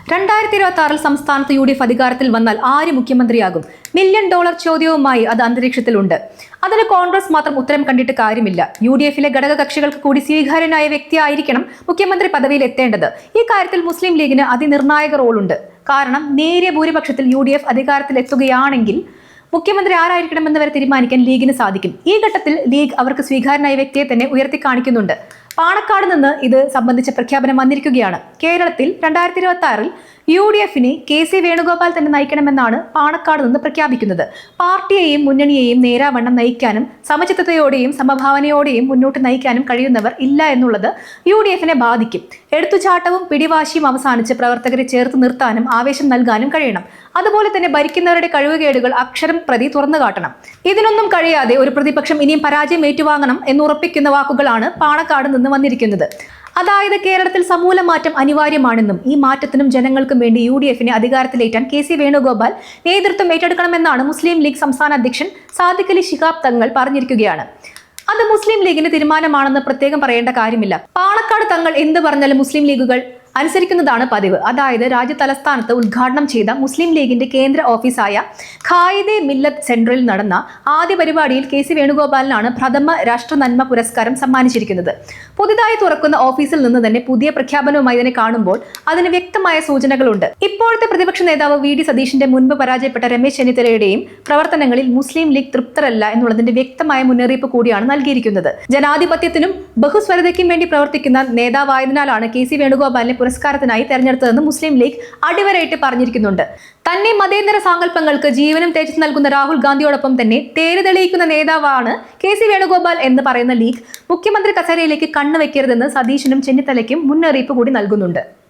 2026 സംസ്ഥാനത്ത് UDF അധികാരത്തിൽ വന്നാൽ ആര് മുഖ്യമന്ത്രിയാകും? $1 മില്യൺ ചോദ്യവുമായി അത് അന്തരീക്ഷത്തിലുണ്ട്. അതിന് കോൺഗ്രസ് മാത്രം ഉത്തരം കണ്ടിട്ട് കാര്യമില്ല. UDF-ലെ ഘടക കക്ഷികൾക്ക് കൂടി സ്വീകാര്യനായ വ്യക്തിയായിരിക്കണം മുഖ്യമന്ത്രി പദവിയിൽ എത്തേണ്ടത്. ഈ കാര്യത്തിൽ മുസ്ലിം ലീഗിന് അതിനിർണായക റോളുണ്ട്. കാരണം നേരിയ ഭൂരിപക്ഷത്തിൽ UDF അധികാരത്തിൽ എത്തുകയാണെങ്കിൽ മുഖ്യമന്ത്രി ആരായിരിക്കണമെന്ന് വരെ തീരുമാനിക്കാൻ ലീഗിന് സാധിക്കും. ഈ ഘട്ടത്തിൽ ലീഗ് അവർക്ക് സ്വീകാര്യനായ വ്യക്തിയെ തന്നെ ഉയർത്തി കാണിക്കുന്നുണ്ട്. പാണക്കാട് നിന്ന് ഇത് സംബന്ധിച്ച പ്രഖ്യാപനം വന്നിരിക്കുകയാണ്. കേരളത്തിൽ 2026-ൽ UDF-നെ KC വേണുഗോപാൽ തന്നെ നയിക്കണമെന്നാണ് പാണക്കാട് നിന്ന് പ്രഖ്യാപിക്കുന്നത്. പാർട്ടിയെയും മുന്നണിയെയും നേരാവണ്ണം നയിക്കാനും സമചിത്തതയോടെയും സമഭാവനയോടെയും മുന്നോട്ട് നയിക്കാനും കഴിയുന്നവർ ഇല്ല എന്നുള്ളത് UDF-നെ ബാധിക്കും. എടുത്തുചാട്ടവും പിടിവാശിയും അവസാനിച്ച് പ്രവർത്തകരെ ചേർത്ത് നിർത്താനും ആവേശം നൽകാനും കഴിയണം. അതുപോലെ തന്നെ ഭരിക്കുന്നവരുടെ കഴിവുകേടുകൾ അക്ഷരം പ്രതി തുറന്നു കാട്ടണം. ഇതിനൊന്നും കഴിയാതെ ഒരു പ്രതിപക്ഷം ഇനിയും പരാജയം ഏറ്റുവാങ്ങണം എന്നുറപ്പിക്കുന്ന വാക്കുകളാണ് പാണക്കാട് നിന്ന് വന്നിരിക്കുന്നത്. അതായത് കേരളത്തിൽ സമൂല മാറ്റം അനിവാര്യമാണെന്നും ഈ മാറ്റത്തിനും ജനങ്ങൾക്കും വേണ്ടി UDF-നെ അധികാരത്തിലേറ്റാൻ KC വേണുഗോപാൽ നേതൃത്വം ഏറ്റെടുക്കണമെന്നാണ് മുസ്ലിം ലീഗ് സംസ്ഥാന അധ്യക്ഷൻ സാദിഖ് അലി ശിഹാബ് തങ്ങൾ പറഞ്ഞിരിക്കുകയാണ്. അത് മുസ്ലിം ലീഗിന്റെ തീരുമാനമാണെന്ന് പ്രത്യേകം പറയേണ്ട കാര്യമില്ല. പാണക്കാട് തങ്ങൾ എന്ത് പറഞ്ഞാലും മുസ്ലിം ലീഗുകൾ അനുസരിക്കുന്നതാണ് പതിവ്. അതായത് രാജ്യ തലസ്ഥാനത്ത് ഉദ്ഘാടനം ചെയ്ത മുസ്ലിം ലീഗിന്റെ കേന്ദ്ര ഓഫീസായ ഖായിദെ മില്ലത്ത് സെന്ററിൽ നടന്ന ആദ്യ പരിപാടിയിൽ KC വേണുഗോപാലിനാണ് പ്രഥമ രാഷ്ട്ര നന്മ പുരസ്കാരം സമ്മാനിച്ചിരിക്കുന്നത്. പുതിയതായി തുറക്കുന്ന ഓഫീസിൽ നിന്ന് തന്നെ പുതിയ പ്രഖ്യാപനവുമായി ഇതിനെ കാണുമ്പോൾ അതിന് വ്യക്തമായ സൂചനകളുണ്ട്. ഇപ്പോഴത്തെ പ്രതിപക്ഷ നേതാവ് VD സതീഷിന്റെ മുൻപ് പരാജയപ്പെട്ട രമേശ് ചെന്നിത്തലയുടെയും പ്രവർത്തനങ്ങളിൽ മുസ്ലിം ലീഗ് തൃപ്തരല്ല എന്നുള്ളതിന്റെ വ്യക്തമായ മുന്നറിയിപ്പ് കൂടിയാണ് നൽകിയിരിക്കുന്നത്. ജനാധിപത്യത്തിനും ബഹുസ്വരതയ്ക്കും വേണ്ടി പ്രവർത്തിക്കുന്ന നേതാവായതിനാലാണ് KC വേണുഗോപാലിനെ പുരസ്കാരത്തിനായി തെരഞ്ഞെടുത്തതെന്ന് മുസ്ലിം ലീഗ് അടിവരയിട്ട് പറഞ്ഞിരിക്കുന്നുണ്ട്. തന്നെ മതേതര സാങ്കല്പങ്ങൾക്ക് ജീവനും തേജസ് നൽകുന്ന രാഹുൽ ഗാന്ധിയോടൊപ്പം തന്നെ തേര് തെളിയിക്കുന്ന നേതാവാണ് KC വേണുഗോപാൽ എന്ന് പറയുന്ന ലീഗ് മുഖ്യമന്ത്രി കസേരയിലേക്ക് കണ്ണുവെക്കരുതെന്ന് സതീശനും ചെന്നിത്തലയ്ക്കും മുന്നറിയിപ്പ് കൂടി നൽകുന്നുണ്ട്.